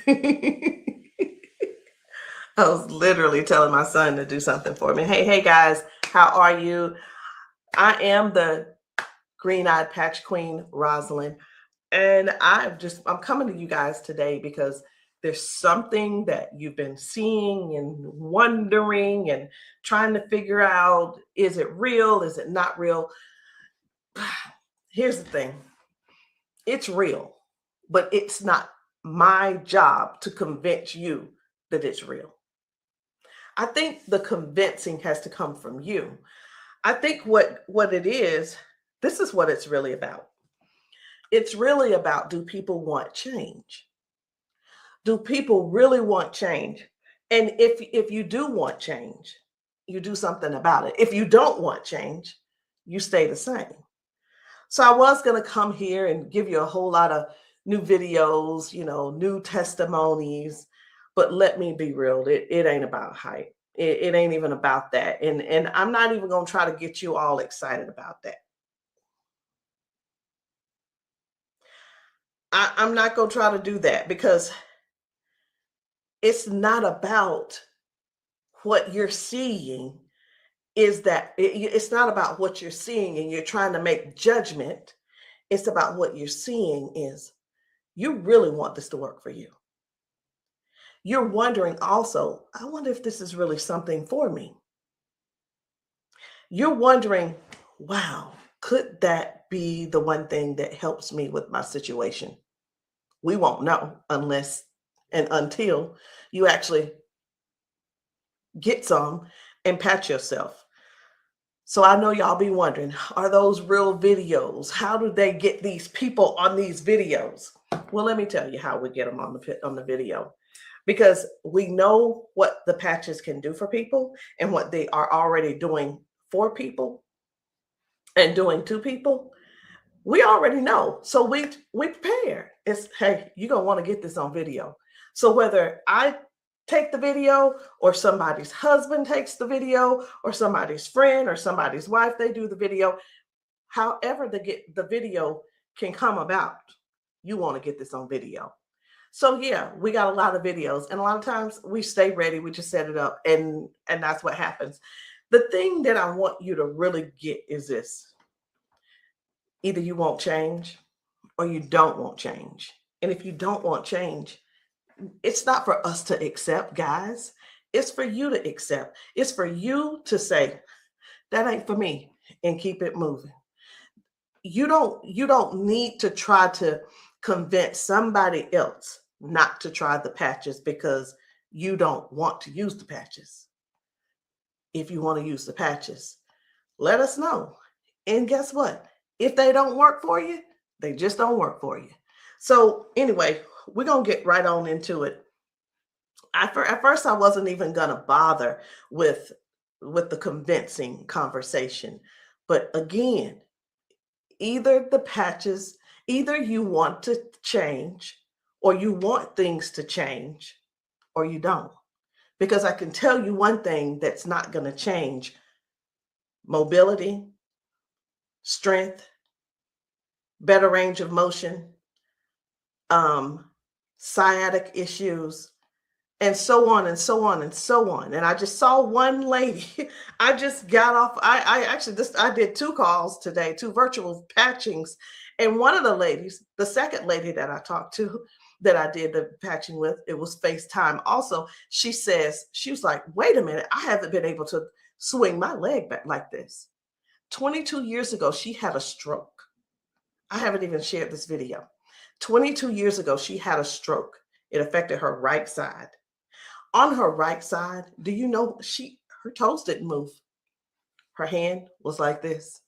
I was literally telling my son to do something for me. Hey guys, how are you? I am the green-eyed patch queen, Rosalind, and I'm coming to you guys today because there's something that you've been seeing and wondering and trying to figure out, is it real? Is it not real? Here's the thing. It's real, but it's not my job to convince you that it's real. I think the convincing has to come from you. I think what it is, this is what it's really about. It's really about, do people want change? Do people really want change? And if you do want change, you do something about it. If you don't want change, you stay the same. So I was going to come here and give you a whole lot of new videos, new testimonies, but let me be real, it ain't about hype. It ain't even about that. And I'm not even going to try to get you all excited about that. I'm not going to try to do that because it's not about what you're seeing. It's not about what you're seeing and you're trying to make judgment. It's about what you're seeing is you really want this to work for you. You're wondering also, I wonder if this is really something for me. You're wondering, wow, could that be the one thing that helps me with my situation? We won't know unless and until you actually get some and pat yourself. So I know y'all be wondering, are those real videos? How do they get these people on these videos? Well, let me tell you how we get them on the video. Because we know what the patches can do for people and what they are already doing for people and doing to people. We already know. So we prepare. It's, hey, you're going to want to get this on video. So whether I take the video or somebody's husband takes the video or somebody's friend or somebody's wife, they do the video, however the video can come about, you want to get this on video. So yeah, we got a lot of videos, and a lot of times we stay ready. We just set it up, and that's what happens. The thing that I want you to really get is this: either you won't change, or you don't want change. And if you don't want change, it's not for us to accept, guys. It's for you to accept. It's for you to say, that ain't for me, and keep it moving. You don't need to try to convince somebody else not to try the patches because you don't want to use the patches. If you want to use the patches, let us know. And guess what? If they don't work for you, they just don't work for you. So anyway, we're going to get right on into it. At first, I wasn't even going to bother with the convincing conversation. But again, either the patches, either you want to change or you want things to change or you don't. Because I can tell you one thing that's not going to change: mobility, strength, better range of motion, sciatic issues, and so on and so on and so on. And I just saw one lady. I just got off. I did 2 calls today, 2 virtual patchings. And one of the ladies, the second lady that I talked to, that I did the patching with, it was FaceTime also. She was like, wait a minute, I haven't been able to swing my leg back like this. 22 years ago, she had a stroke. I haven't even shared this video. 22 years ago, she had a stroke. It affected her right side. On her right side, do you know her toes didn't move? Her hand was like this.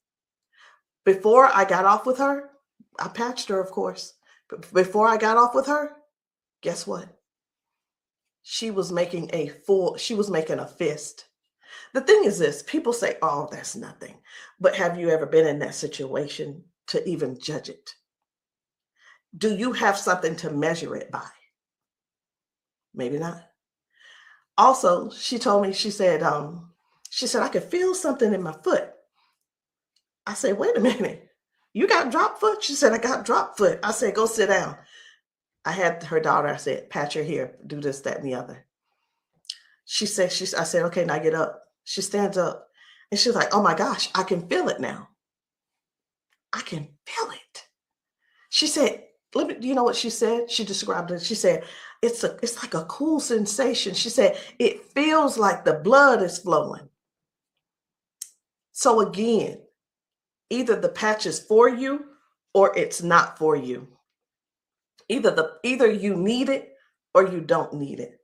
Before I got off with her, I patched her, of course. But before I got off with her, guess what? She was making a fist. The thing is this: people say, oh, that's nothing. But have you ever been in that situation to even judge it? Do you have something to measure it by? Maybe not. Also, she told me, she said, I could feel something in my foot. I said, wait a minute, you got drop foot? She said, I got drop foot. I said, go sit down. I had her daughter, I said, pat your hair, do this, that, and the other. I said, okay, now get up. She stands up and she's like, oh my gosh, I can feel it now. I can feel it. She said, let me, you know what she said? She described it. She said, it's like a cool sensation. She said, it feels like the blood is flowing. So again, either the patch is for you or it's not for you. Either you need it or you don't need it.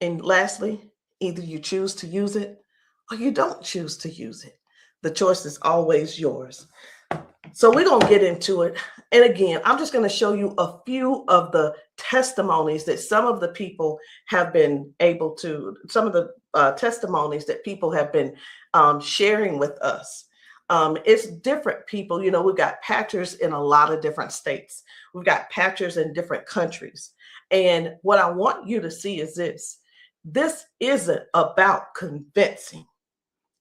And lastly, either you choose to use it or you don't choose to use it. The choice is always yours. So we're going to get into it. And again, I'm just going to show you a few of the testimonies that some of the people have been able to, some of the testimonies that people have been sharing with us. It's different people. You know, we've got patchers in a lot of different states. We've got patchers in different countries. And what I want you to see is this. This isn't about convincing.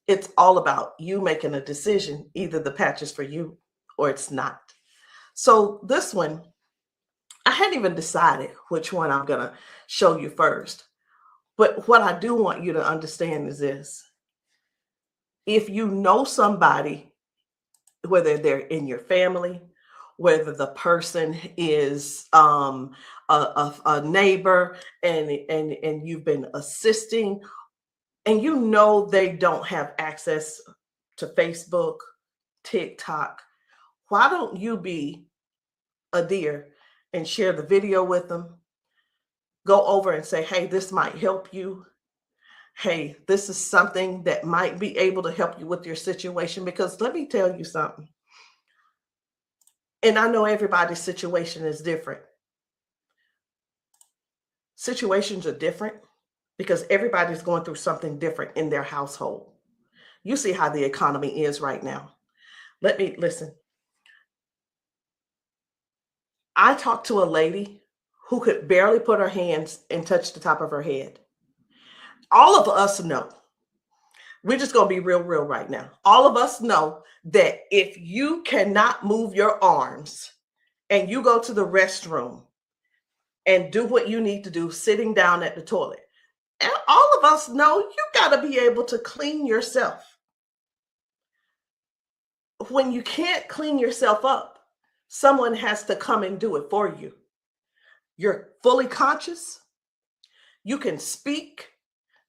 It's all about you making a decision. Either the patch is for you or it's not. So this one, I hadn't even decided which one I'm going to show you first. But what I do want you to understand is this. If you know somebody, whether they're in your family, whether the person is a neighbor and you've been assisting, and you know they don't have access to Facebook, TikTok, why don't you be a dear and share the video with them? Go over and say, hey, this might help you. Hey, this is something that might be able to help you with your situation. Because let me tell you something. And I know everybody's situation is different. Situations are different because everybody's going through something different in their household. You see how the economy is right now. Let me listen. I talked to a lady who could barely put her hands and touch the top of her head. All of us know, we're just going to be real right now. All of us know that if you cannot move your arms and you go to the restroom and do what you need to do sitting down at the toilet, and all of us know you got to be able to clean yourself. When you can't clean yourself up, someone has to come and do it for you. You're fully conscious. You can speak.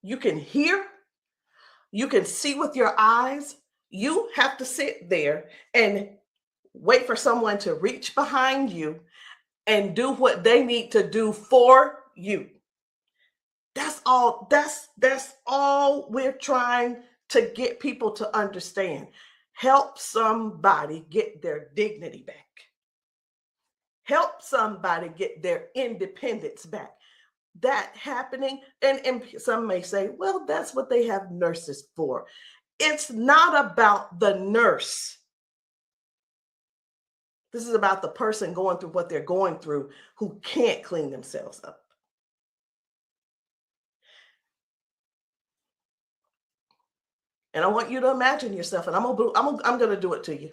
You can hear. You can see with your eyes. You have to sit there and wait for someone to reach behind you and do what they need to do for you. That's all. That's all we're trying to get people to understand. Help somebody get their dignity back. Help somebody get their independence back. That happening, and some may say, well, that's what they have nurses for. It's not about the nurse. This is about the person going through what they're going through who can't clean themselves up. And I want you to imagine yourself, and I'm going to do it to you.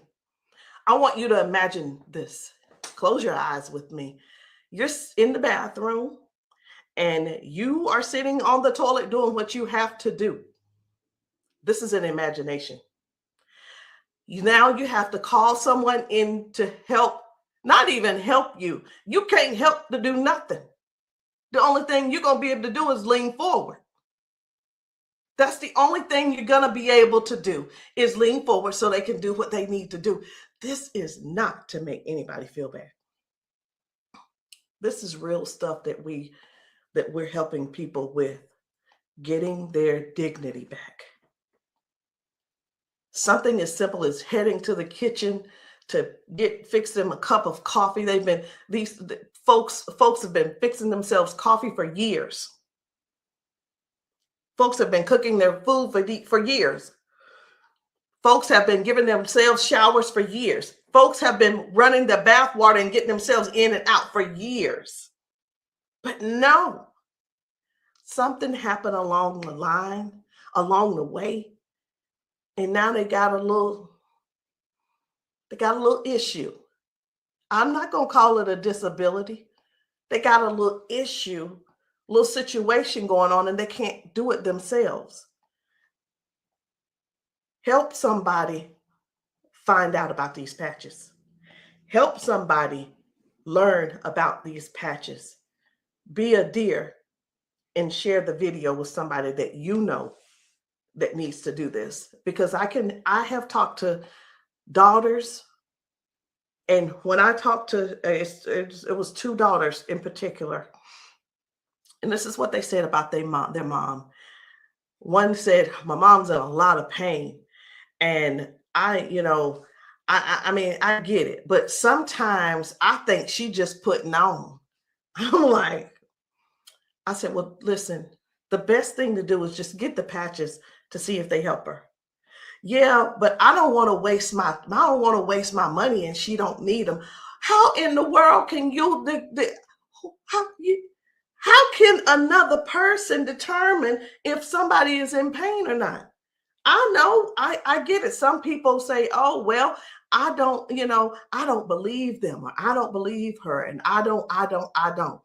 I want you to imagine this. Close your eyes with me. You're in the bathroom and you are sitting on the toilet doing what you have to do. This is an imagination. Now you have to call someone in to help, not even help you. You can't help to do nothing. The only thing you're going to be able to do is lean forward. That's the only thing you're going to be able to do is lean forward so they can do what they need to do. This is not to make anybody feel bad. This is real stuff that we're helping people with, getting their dignity back. Something as simple as heading to the kitchen to fix them a cup of coffee. These folks have been fixing themselves coffee for years. Folks have been cooking their food for years. Folks have been giving themselves showers for years. Folks have been running the bath water and getting themselves in and out for years. But no, something happened along the line, along the way, and now they got a little issue. I'm not going to call it a disability They got a little issue, little situation going on, and they can't do it themselves. Help somebody find out about these patches. Help somebody learn about these patches. Be a dear and share the video with somebody that you know that needs to do this. Because I have talked to daughters, and when I talked to, it was two daughters in particular, and this is what they said about their mom. One said, my mom's in a lot of pain. And I mean, I get it, but sometimes I think she just putting on. I'm like, I said, well, listen, the best thing to do is just get the patches to see if they help her. Yeah, but I don't want to waste my money and she don't need them. How in the world can how can another person determine if somebody is in pain or not? I know, I get it. Some people say, oh, well, I don't believe them, or I don't believe her, and I don't.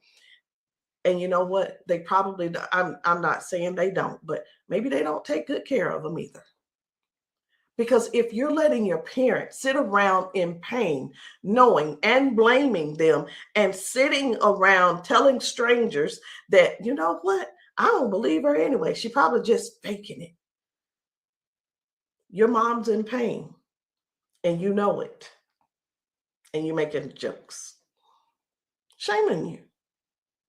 And you know what? They probably, I'm not saying they don't, but maybe they don't take good care of them either. Because if you're letting your parents sit around in pain, knowing and blaming them, and sitting around telling strangers that, you know what, I don't believe her anyway, she probably just faking it. Your mom's in pain and you know it, and you're making jokes. Shame on you.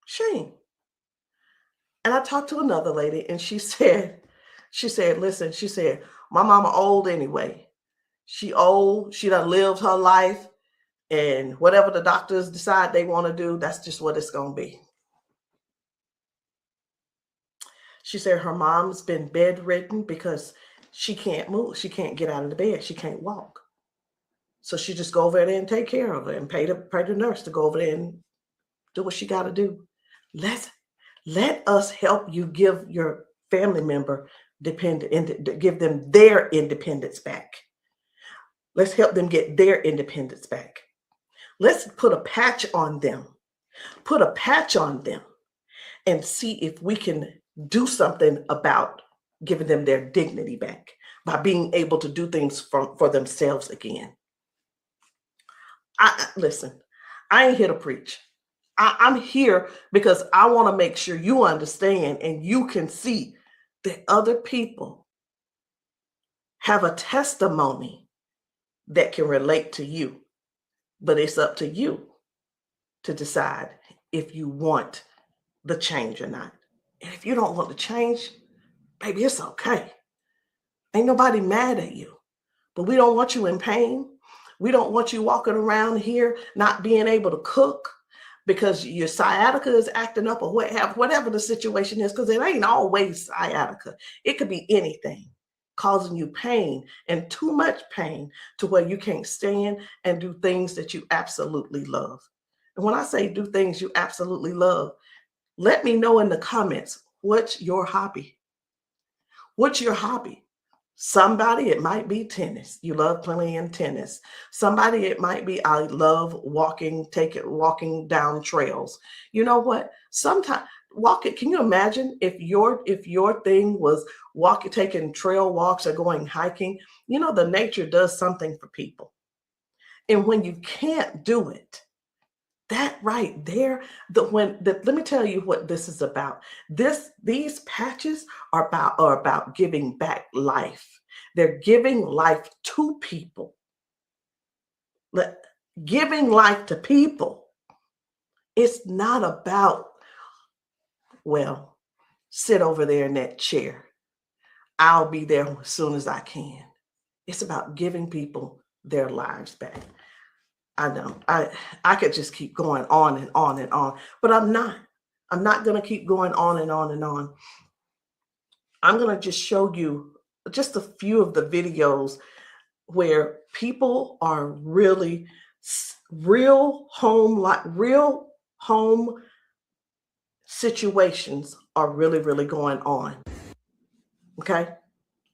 Shame. And I talked to another lady and she said, listen, she said, my mama old anyway. She old, she done lived her life, and whatever the doctors decide they want to do, that's just what it's going to be. She said her mom's been bedridden because she can't move. She can't get out of the bed. She can't walk. So she just go over there and take care of her and pay the nurse to go over there and do what she got to do. Let us help you give your family member give them their independence back. Let's help them get their independence back. Let's put a patch on them. Put a patch on them and see if we can do something about giving them their dignity back by being able to do things for themselves again. Listen, I ain't here to preach. I'm here because I want to make sure you understand and you can see that other people have a testimony that can relate to you. But it's up to you to decide if you want the change or not. And if you don't want the change, baby, it's okay. Ain't nobody mad at you. But we don't want you in pain. We don't want you walking around here not being able to cook because your sciatica is acting up, or whatever the situation is, because it ain't always sciatica. It could be anything causing you pain, and too much pain to where you can't stand and do things that you absolutely love. And when I say do things you absolutely love, let me know in the comments, what's your hobby? What's your hobby? Somebody, it might be tennis. You love playing tennis. Somebody, it might be, I love walking down trails. You know what? Sometimes walking, can you imagine if your thing was taking trail walks or going hiking? You know, the nature does something for people. And when you can't do it, that right there, let me tell you what this is about. These patches are about giving back life. They're giving life to people. Giving life to people. It's not about, well, sit over there in that chair. I'll be there as soon as I can. It's about giving people their lives back. I know I could just keep going on and on and on, but I'm not going to keep going on and on and on. I'm going to just show you just a few of the videos where people are really real home situations are really going on. Okay.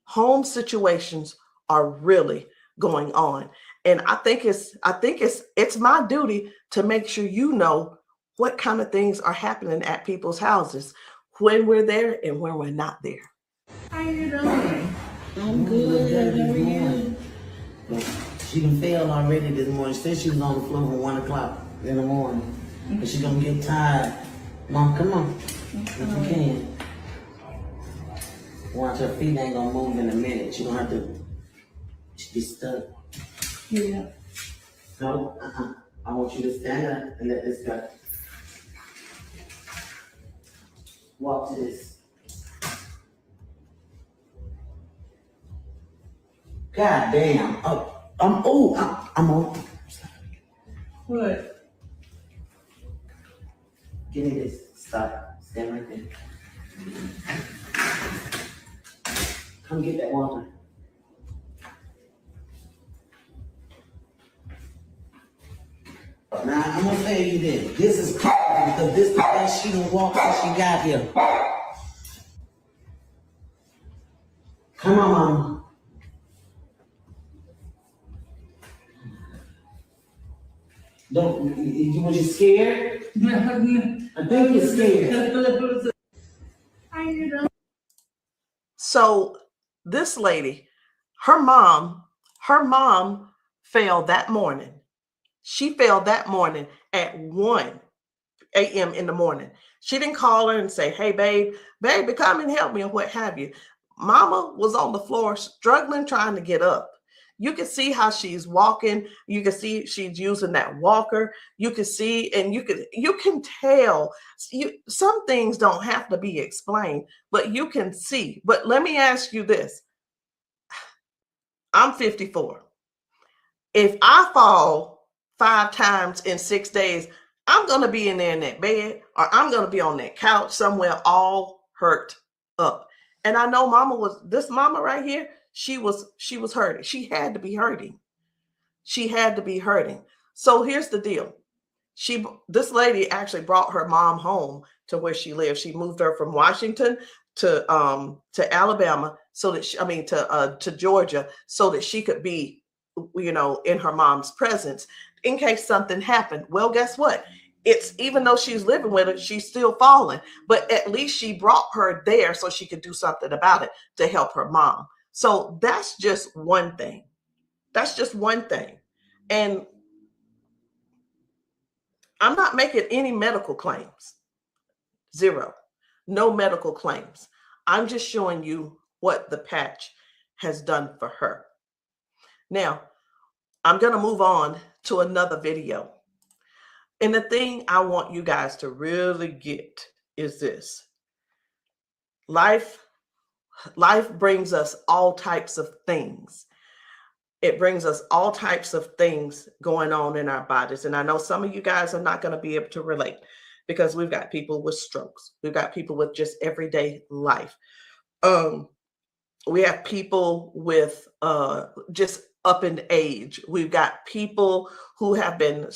Home situations are really going on. And I think it's my duty to make sure you know what kind of things are happening at people's houses when we're there and when we're not there. How you doing? I'm good. How are you? She done failed already this morning. She said she was on the floor from 1 o'clock in the morning. But she gonna get tired. Mom, come on. If you can. Watch, her feet ain't gonna move in a minute. She gonna have to be stuck. Yeah. No, I want you to stand up and let this go. Walk to this. God damn. I'm on. What? Give me this. Stop. Stand right there. Come get that water. Now, I'm gonna tell you this. This is powerful because this is the best she done walked since she got here. Come on, Mama. Don't, was you scared? I think you're scared. How you doing? So this lady, her mom fell that morning. She fell that morning at 1 a.m. in the morning. She didn't call her and say, hey, baby, come and help me, or what have you. Mama was on the floor struggling, trying to get up. You can see how she's walking. You can see she's using that walker. You can see, and you can tell. Some things don't have to be explained, but you can see. But let me ask you this. I'm 54. If I fall 5 times in 6 days, I'm going to be in there in that bed, or I'm going to be on that couch somewhere all hurt up. And I know this mama right here, she was hurting. She had to be hurting. She had to be hurting. So here's the deal. This lady actually brought her mom home to where she lived. She moved her from Washington to Alabama to Georgia, so that she could be, in her mom's presence in case something happened. Well, guess what? It's, even though she's living with her, she's still falling, but at least she brought her there so she could do something about it to help her mom. So that's just one thing. That's just one thing. And I'm not making any medical claims. Zero. No medical claims. I'm just showing you what the patch has done for her. Now, I'm going to move on to another video. And the thing I want you guys to really get is this. Life brings us all types of things. It brings us all types of things going on in our bodies. And I know some of you guys are not going to be able to relate, because we've got people with strokes. We've got people with just everyday life. We have people with just up in age. We've got people who have been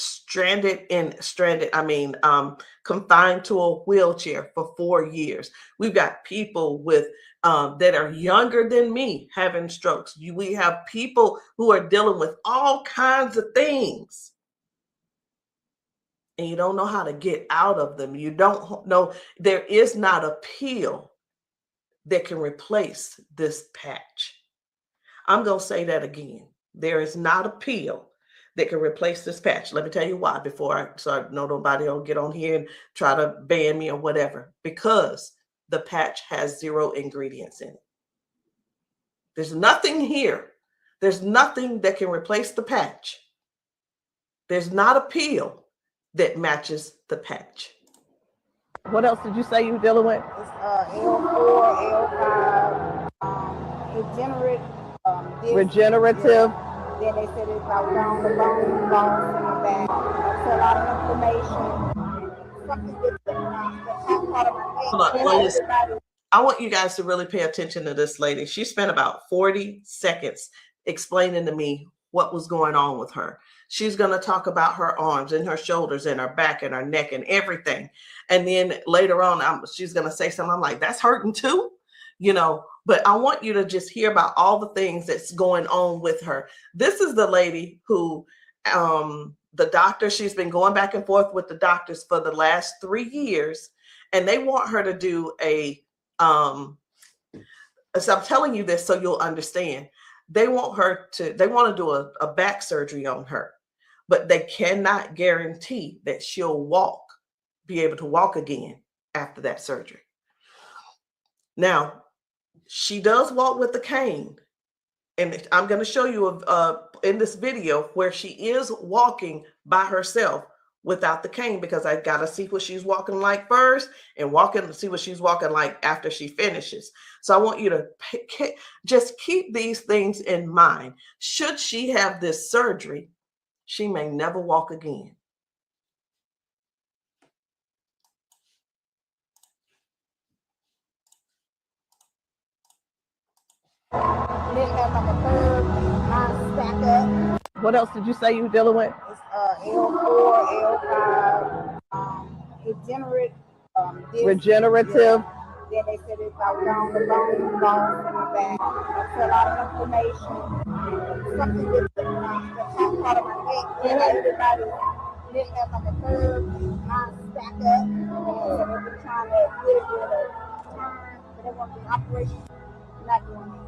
confined to a wheelchair for 4 years. We've got people with that are younger than me having strokes. We have people who are dealing with all kinds of things, and you don't know how to get out of them. You don't know. There is not a pill that can replace this patch. I'm going to say that again. There is not a pill that can replace this patch. Let me tell you why, so I know nobody will get on here and try to ban me or whatever. Because the patch has 0 ingredients in it. There's nothing here. There's nothing that can replace the patch. There's not a pill that matches the patch. What else did you say you were dealing with? It's L4, L5, regenerative. Yeah. Then they said it's about down the bone, bones in the back. That's a lot of inflammation. Something that's part of my head. I want you guys to really pay attention to this lady. She spent about 40 seconds explaining to me what was going on with her. She's going to talk about her arms and her shoulders and her back and her neck and everything. And then later on, she's going to say something. I'm like, that's hurting too, but I want you to just hear about all the things that's going on with her. This is the lady who the doctor, she's been going back and forth with the doctors for the last 3 years, and they want her to do a so I'm telling you this so you'll understand. They want to do a back surgery on her, but they cannot guarantee that she'll be able to walk again after that surgery. Now, she does walk with the cane, and I'm going to show you in this video where she is walking by herself without the cane, because I got to see what she's walking like first and see what she's walking like after she finishes. So I want you to just keep these things in mind. Should she have this surgery, she may never walk again. Then have like a curve, mine stack up. What else did you say you were dealing with? It's L4, L5, regenerative. Yeah. Then they said it's like down the bone in the back. That's a lot of inflammation. Something with the top part of my neck. And everybody didn't have like a curve, mine stack up. So they've been trying to get it with a turn, but they want the operation. Not doing it.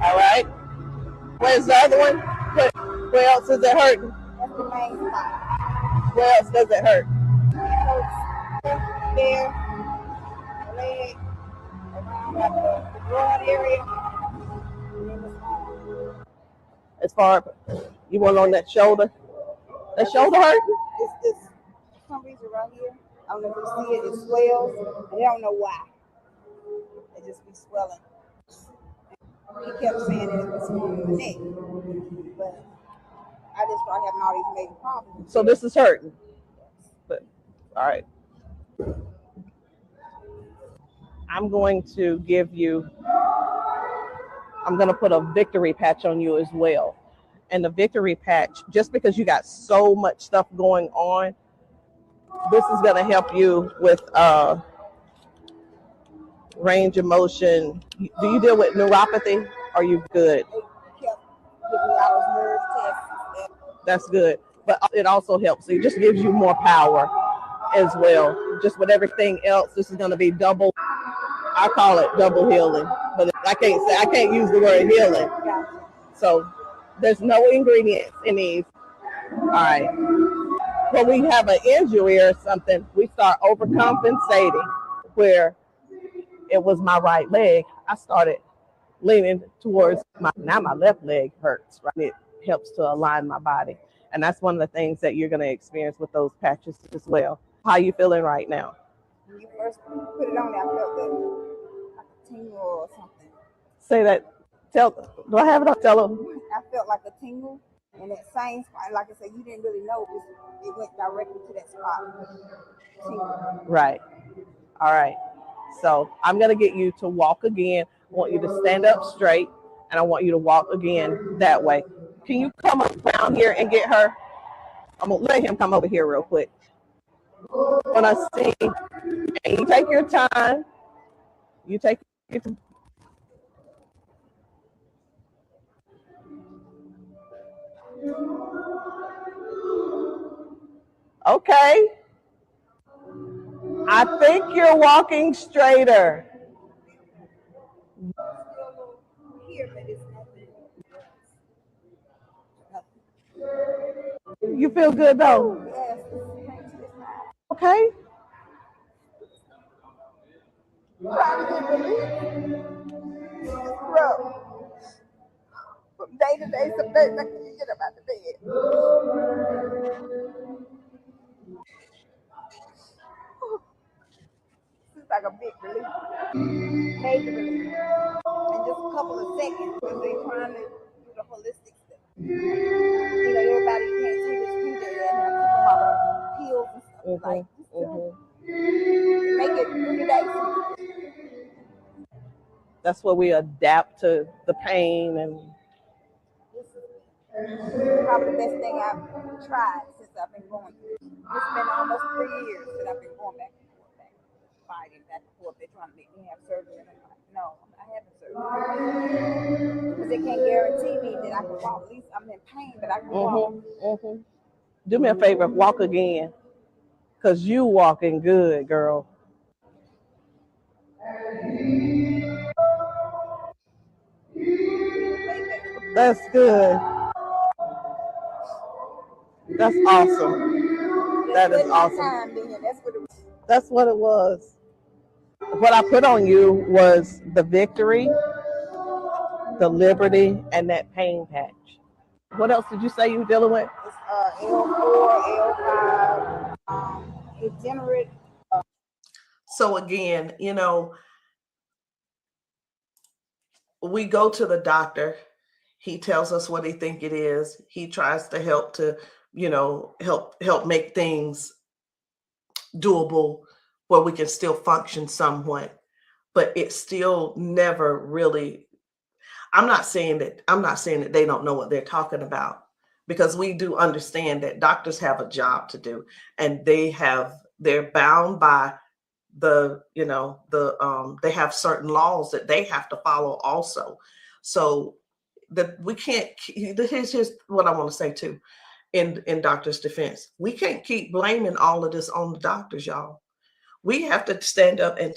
All right. Where's the other one? Where else is it hurting? That's the main spot. Where else does it hurt? It hurts there, leg, around like the broad area, and then the arm. As far you want on that shoulder? That shoulder hurt? It's this, for some reason right here, I don't know if you see it, it swells, and I don't know why. It just be swelling. He kept saying that it was from the neck, but I just started having all these major problems. So this is hurting. But, all right. I'm going to put a victory patch on you as well. And the victory patch, just because you got so much stuff going on, this is going to help you with range of motion. Do you deal with neuropathy? Are you good? They kept giving me all those nerve tests. That's good. But it also helps. It just gives you more power as well. Just with everything else, this is going to be double. I call it double healing, but I can't use the word healing. So there's no ingredients in these. All right. When we have an injury or something, we start overcompensating. Where it was my right leg, I started leaning towards my left leg hurts, right? It helps to align my body. And that's one of the things that you're going to experience with those patches as well. How are you feeling right now? When you first put it on, I felt like a tingle or something. Say that. Do I have it up? Tell them. I felt like a tingle, and that same spot, like I said, you didn't really know it went directly to that spot. Tingle. Right. All right. So I'm going to get you to walk again. I want you to stand up straight, and I want you to walk again that way. Can you come around here and get her? I'm going to let him come over here real quick. When I sing, and you take your time. You take your time. Okay. I think you're walking straighter. You feel good though? Okay. From day to day, some days I can't get up out of bed. It's like a big relief, major relief, in just a couple of seconds because they're trying to do the holistic stuff. You know, everybody can't see this picture and have to all the pills and stuff like make it 3 days. That's where we adapt to the pain, and this is probably the best thing I've tried since I've been going through. It's been almost 3 years that I've been going back and forth, fighting back and forth. They're trying to make me have surgery, and I'm like, no, I'm not having surgery because they can't guarantee me that I can walk. At least I'm in pain, but I can walk. Do me a favor, walk again, because you walking good, girl. That's good. That's awesome. That is awesome. That's what it was. What I put on you was the victory, the liberty, and that pain patch. What else did you say you were dealing with? It's L4, L5, degenerate. So again, we go to the doctor. He tells us what he think it is. He tries to help help make things doable where we can still function somewhat, but it's still never really. I'm not saying that they don't know what they're talking about, because we do understand that doctors have a job to do, and they're bound by they have certain laws that they have to follow also. So that we can't. Here's what I want to say too. In doctors' defense, we can't keep blaming all of this on the doctors, y'all. We have to stand up and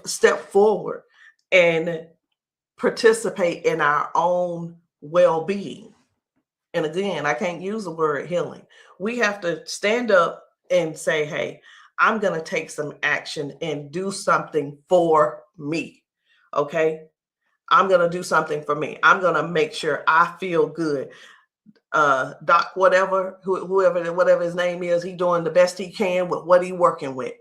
step forward and participate in our own well-being. And again, I can't use the word healing. We have to stand up and say, hey, I'm going to take some action and do something for me. Okay. I'm going to do something for me. I'm going to make sure I feel good. Doc, whatever his name is, he's doing the best he can with what he's working with.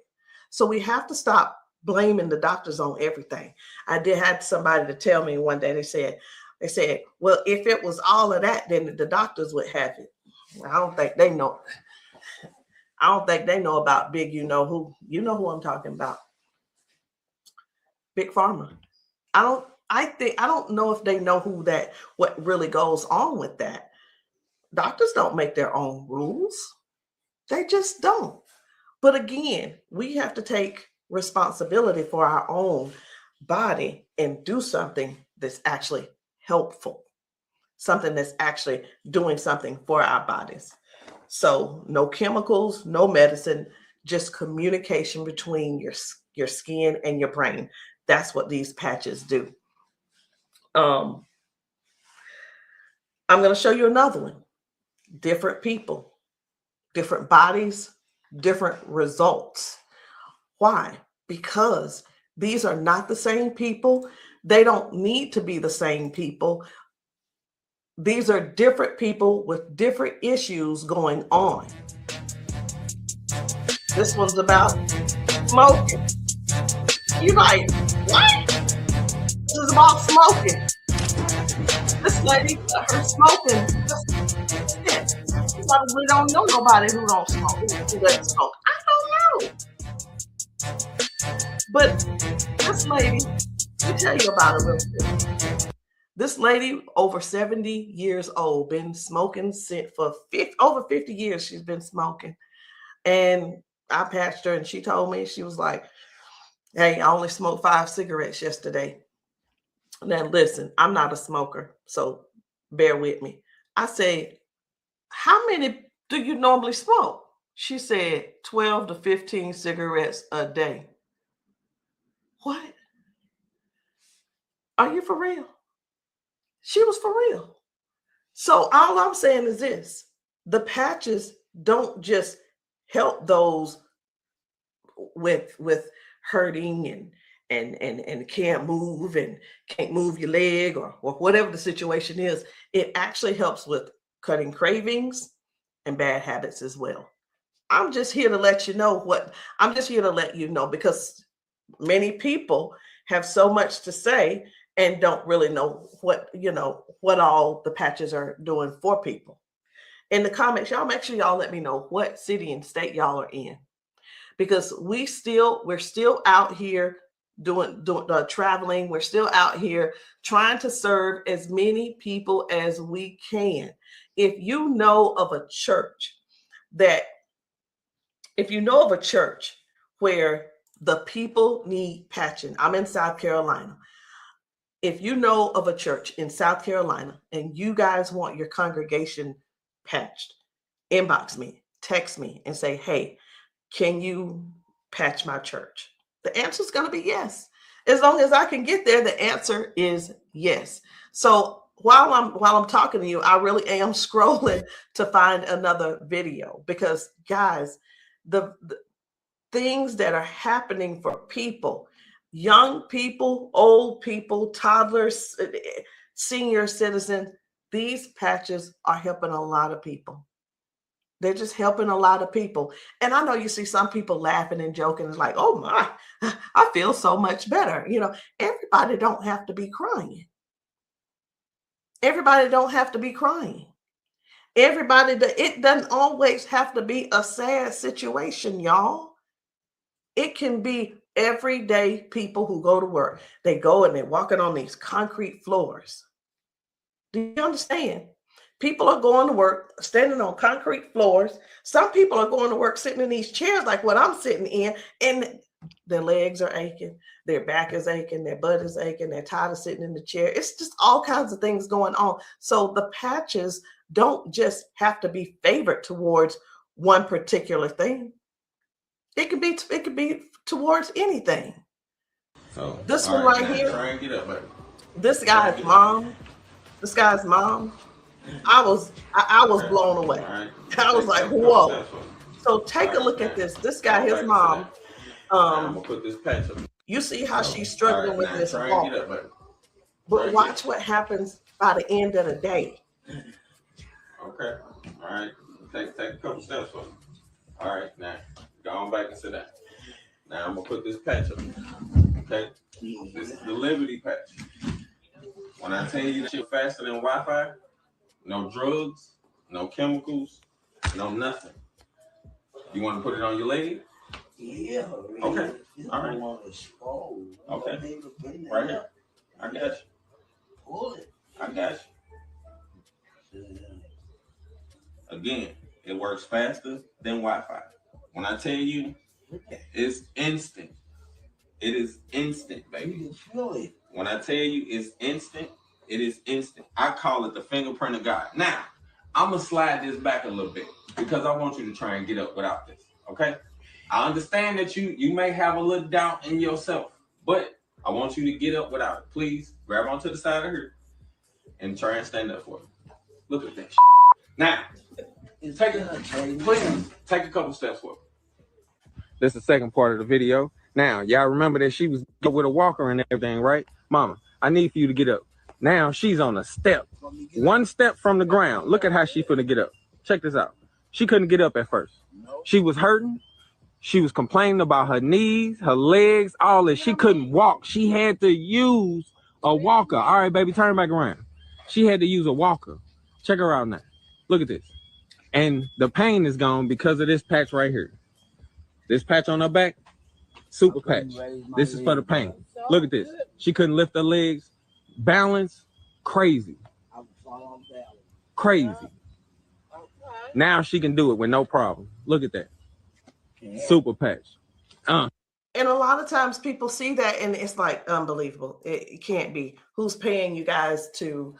So we have to stop blaming the doctors on everything. I had somebody to tell me one day, they said, well, if it was all of that, then the doctors would have it. I don't think they know. I don't think they know about big, you know who I'm talking about. Big Pharma. I don't know if they know what really goes on with that. Doctors don't make their own rules. They just don't. But again, we have to take responsibility for our own body and do something that's actually helpful, something that's actually doing something for our bodies. So no chemicals, no medicine, just communication between your skin and your brain. That's what these patches do. I'm going to show you another one. Different people, different bodies, different results. Why? Because these are not the same people. They don't need to be the same people. These are different people with different issues going on. This one's about smoking. You're like, what? This is about smoking. This lady, her smoking. You probably don't know nobody who don't smoke, who doesn't smoke. I don't know. But this lady, let me tell you about her real quick. This lady, over 70 years old, been smoking for over 50 years. She's been smoking. And I patched her, and she told me, she was like, hey, I only smoked 5 cigarettes yesterday. Now, listen, I'm not a smoker, so bear with me. I said, how many do you normally smoke? She said 12 to 15 cigarettes a day. What? Are you for real? She was for real. So all I'm saying is this: the patches don't just help those with hurting and can't move and can't move your leg or whatever the situation is. It actually helps with cutting cravings and bad habits as well. I'm just here to let you know because many people have so much to say and don't really know what all the patches are doing for people. In the comments, y'all make sure y'all let me know what city and state y'all are in, because we're still out here doing traveling. We're still out here trying to serve as many people as we can. If you know of a church where the people need patching, I'm in South Carolina. if you know of a church in South Carolina and you guys want your congregation patched, inbox me, text me, and say, hey, can you patch my church? The answer is going to be yes. As long as I can get there, the answer is yes. So while I'm talking to you, I really am scrolling to find another video, because guys, the things that are happening for people, young people, old people, toddlers, senior citizens, these patches are helping a lot of people. They're just helping a lot of people. And I know you see some people laughing and joking. It's like, oh my, I feel so much better. You know, everybody don't have to be crying. Everybody don't have to be crying. It doesn't always have to be a sad situation, y'all. It can be everyday people who go to work. They go and they're walking on these concrete floors. Do you understand? People are going to work standing on concrete floors. Some people are going to work sitting in these chairs like what I'm sitting in, and their legs are aching, their back is aching, their butt is aching, they're tired of sitting in the chair. It's just all kinds of things going on. So the patches don't just have to be favored towards one particular thing. It could be towards anything. So this one right here, try and get up, baby. This guy's mom, I was blown away. Right. I was like, whoa. So take a look at this. This guy, his mom, I'm gonna put this patch up. you see how she's struggling with this try walk. and get up, baby. But watch what happens by the end of the day. Okay. All right. Take a couple steps for me. All right. Now go on back and sit down. Now I'm gonna put this patch up. Okay. This is the Liberty patch. When I tell you that you're faster than Wi-Fi, no drugs, no chemicals, no nothing. You want to put it on your leg? Yeah. Okay. All right. Okay. Right here. I got you. Pull it. I got you. Again, it works faster than Wi-Fi. When I tell you, it's instant. It is instant, baby. You can feel it. When I tell you it's instant, it is instant. I call it the fingerprint of God. Now, I'm going to slide this back a little bit because I want you to try and get up without this, okay? I understand that you may have a little doubt in yourself, but I want you to get up without it. Please grab onto the side of her and try and stand up for me. Look at that shit. Now, take a couple steps forward. This is the second part of the video. Now, y'all remember that she was with a walker and everything, right? Mama, I need for you to get up. Now she's on a step. One step from the ground. Look at how she finna get up. Check this out. She couldn't get up at first. She was hurting. She was complaining about her knees, her legs, all this. She couldn't walk. She had to use a walker. All right, baby, turn back around. She had to use a walker. Check her out now. Look at this. And the pain is gone because of this patch right here. This patch on her back, super patch. This is for the pain. Look at this. She couldn't lift her legs. Balance, crazy. Crazy. Now she can do it with no problem. Look at that. Super patch. And a lot of times people see that and it's like unbelievable. It can't be. Who's paying you guys to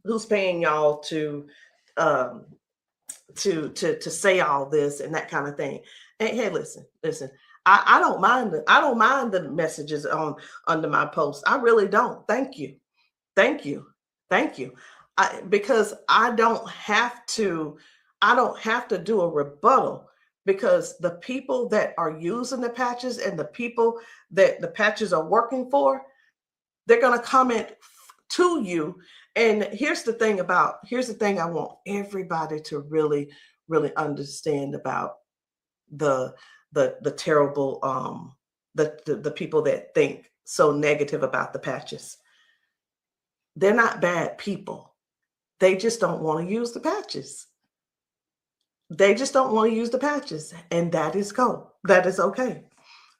who's paying y'all to say all this and that kind of thing. And hey, listen. I don't mind the messages under my post. I really don't. Thank you. Because I don't have to do a rebuttal, because the people that are using the patches and the people that the patches are working for, they're going to comment to you. And here's the thing I want everybody to really, really understand about the terrible, the people that think so negative about the patches. They're not bad people. They just don't want to use the patches. And that is cool. That is okay.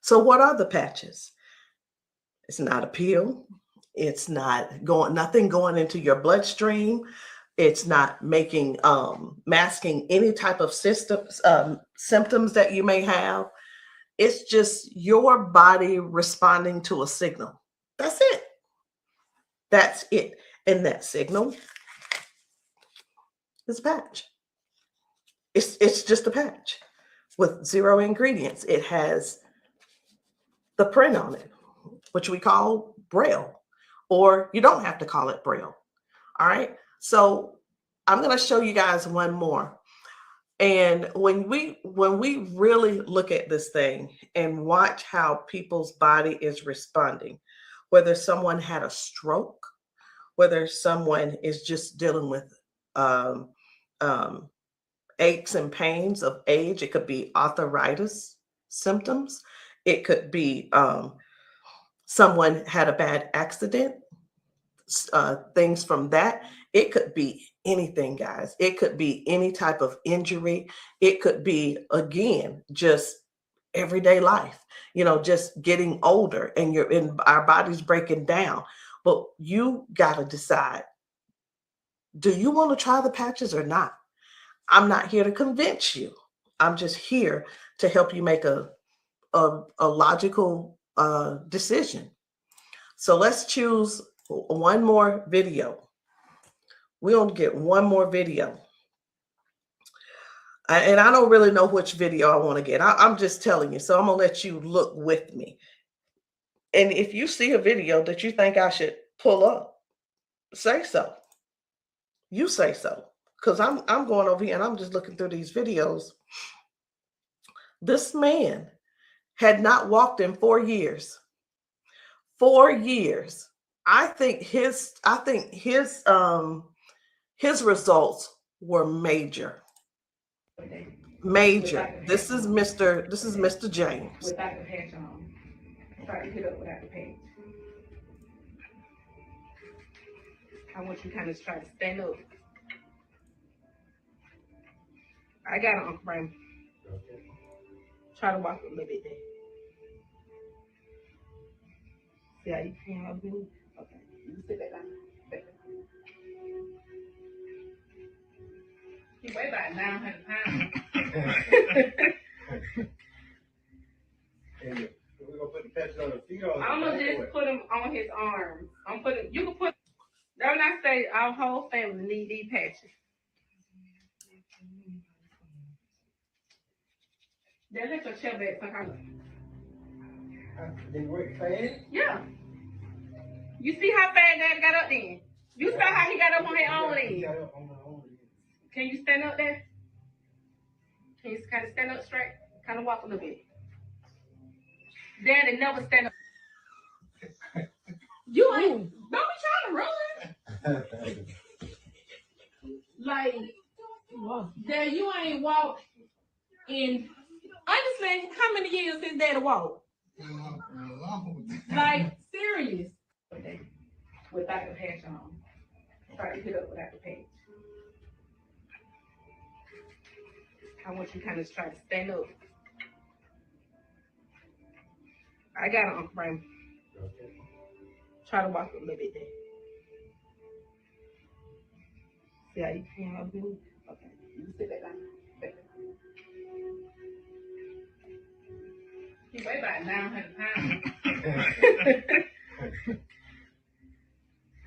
So what are the patches? It's not a pill. It's not nothing going into your bloodstream. It's not masking any type of symptoms that you may have. It's just your body responding to a signal. That's it. That's it. And that signal is a patch. It's just a patch with 0 ingredients. It has the print on it, which we call Braille, or you don't have to call it Braille. All right. So I'm going to show you guys one more. And when we really look at this thing and watch how people's body is responding, whether someone had a stroke, whether someone is just dealing with aches and pains of age, it could be arthritis symptoms, it could be someone had a bad accident, things from that. It could be anything, guys. It could be any type of injury. It could be, again, just everyday life, just getting older and our body's breaking down. But you got to decide, do you want to try the patches or not? I'm not here to convince you. I'm just here to help you make a logical decision. So let's choose one more video. We're going to get one more video. And I don't really know which video I want to get. I'm just telling you. So I'm going to let you look with me. And if you see a video that you think I should pull up, say so. You say so. Because I'm going over here and I'm just looking through these videos. This man had not walked in 4 years. 4 years. I think his results were major. Major. This is Mr. James. Without the patch on. Try to hit up without the patch. I want you to kind of try to stand up. I got it, Uncle Brian. Try to walk a little bit there. See how you can help me? Okay. You sit back down. He weigh about 900 pounds. We're gonna put the patch on the feet or I'm gonna just put him on his arms. You can put, don't I say our whole family need these patches. Then let your chair back for her. They work fast? Yeah. You see how fast Daddy got up then? You saw how he got up on his own leg. Can you stand up there? Can you kind of stand up straight? Kind of walk a little bit. Daddy never stand up. You ain't, don't be trying to run. Like, Dad, you ain't walked in, honestly, how many years since Daddy walked? Like, serious. Without the patch on. Try to hit up without the patch. I want you to kind of try to stand up. I got it, Uncle Brian. Try to walk a little bit there. See how you can help me? Okay. You sit back down. He weigh about 900 pounds.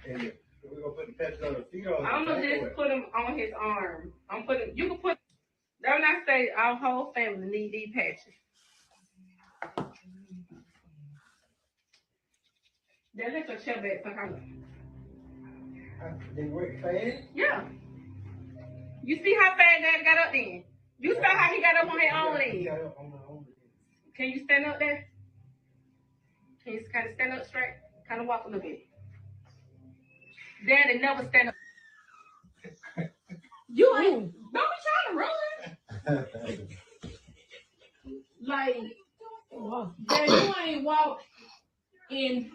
We're gonna put the patch on the feet or I'm gonna just put him on his arm. You can put, don't I say our whole family need these patches. Then let your chair back for her. They work fast? Yeah. You see how fast Daddy got up then? You saw how he got up on his own leg. Can you stand up there? Can you kind of stand up straight? Kind of walk a little bit. Daddy never stand up. You ain't, don't be trying to run. Like, Dad, you ain't walked in,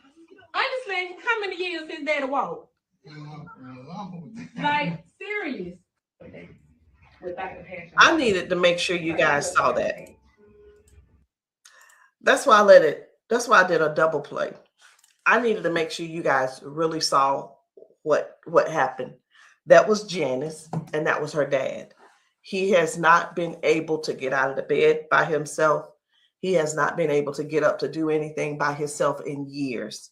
honestly, how many years since Daddy walked? Like, serious. Without the patch on. I needed to make sure you guys saw that. That's why I did a double play. I needed to make sure you guys really saw what happened. That was Janice, and that was her dad. He has not been able to get out of the bed by himself. He has not been able to get up to do anything by himself in years.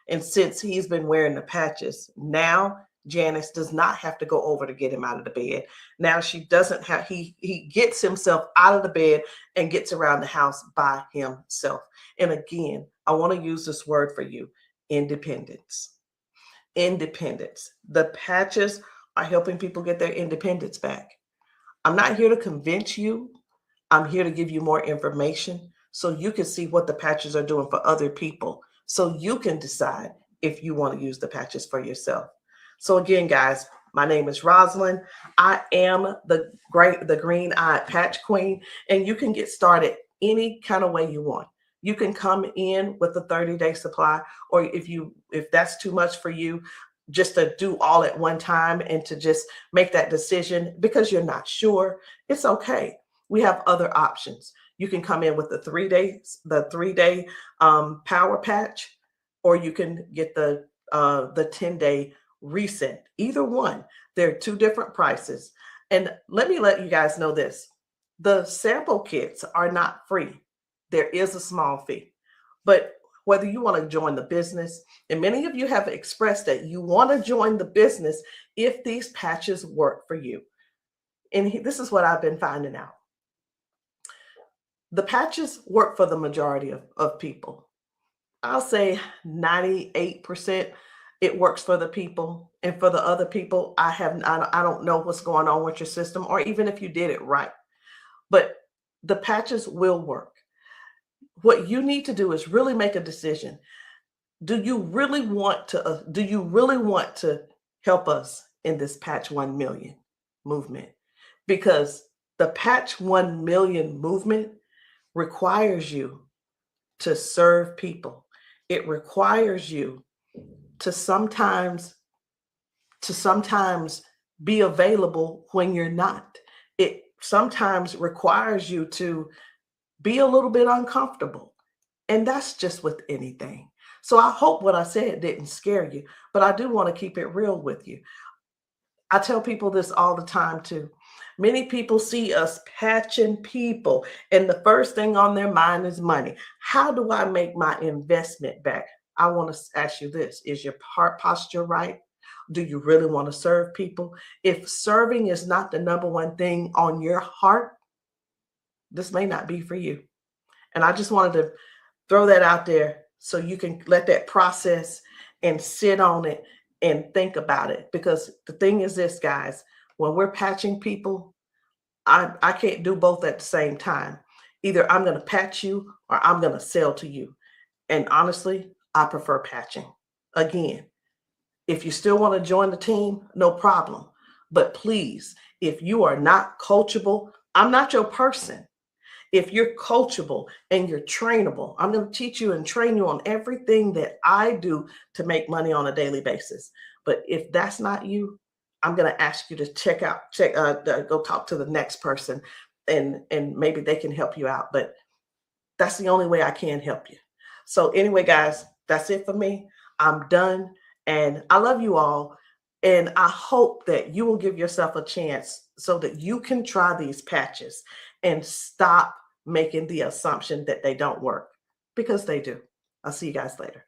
And since he's been wearing the patches, now Janice does not have to go over to get him out of the bed. Now she doesn't have, he gets himself out of the bed and gets around the house by himself. And again, I want to use this word for you, independence. Independence. The patches are helping people get their independence back. I'm not here to convince you. I'm here to give you more information so you can see what the patches are doing for other people, so you can decide if you want to use the patches for yourself. So again, guys, my name is Rosalind. I am the green-eyed patch queen, and you can get started any kind of way you want. You can come in with a 30-day supply, or if that's too much for you, just to do all at one time and to just make that decision because you're not sure, it's okay. We have other options. You can come in with the 3-day power patch, or you can get the 10-day reset. Either one. There are two different prices. And let me let you guys know this. The sample kits are not free. There is a small fee. But whether you want to join the business, and many of you have expressed that you want to join the business if these patches work for you. And this is what I've been finding out. The patches work for the majority of people. I'll say 98% it works for the people. And for the other people, I don't know what's going on with your system, or even if you did it right. But the patches will work. What you need to do is really make a decision. Do you really want to help us in this Patch 1 Million movement? Because the Patch 1 Million movement requires you to serve people. It requires you to sometimes be available when you're not. It sometimes requires you to be a little bit uncomfortable. And that's just with anything. So I hope what I said didn't scare you, but I do want to keep it real with you. I tell people this all the time too. Many people see us patching people, and the first thing on their mind is money. How do I make my investment back? I want to ask you this. Is your heart posture right? Do you really want to serve people? If serving is not the number one thing on your heart, this may not be for you. And I just wanted to throw that out there so you can let that process and sit on it and think about it. Because the thing is this, guys, when we're patching people, I can't do both at the same time. Either I'm going to patch you or I'm going to sell to you. And honestly, I prefer patching. Again, if you still want to join the team, no problem. But please, if you are not coachable, I'm not your person. If you're coachable and you're trainable, I'm going to teach you and train you on everything that I do to make money on a daily basis. But if that's not you, I'm going to ask you to go talk to the next person, and maybe they can help you out. But that's the only way I can help you. So anyway, guys, that's it for me. I'm done. And I love you all. And I hope that you will give yourself a chance so that you can try these patches and stop making the assumption that they don't work, because they do. I'll see you guys later.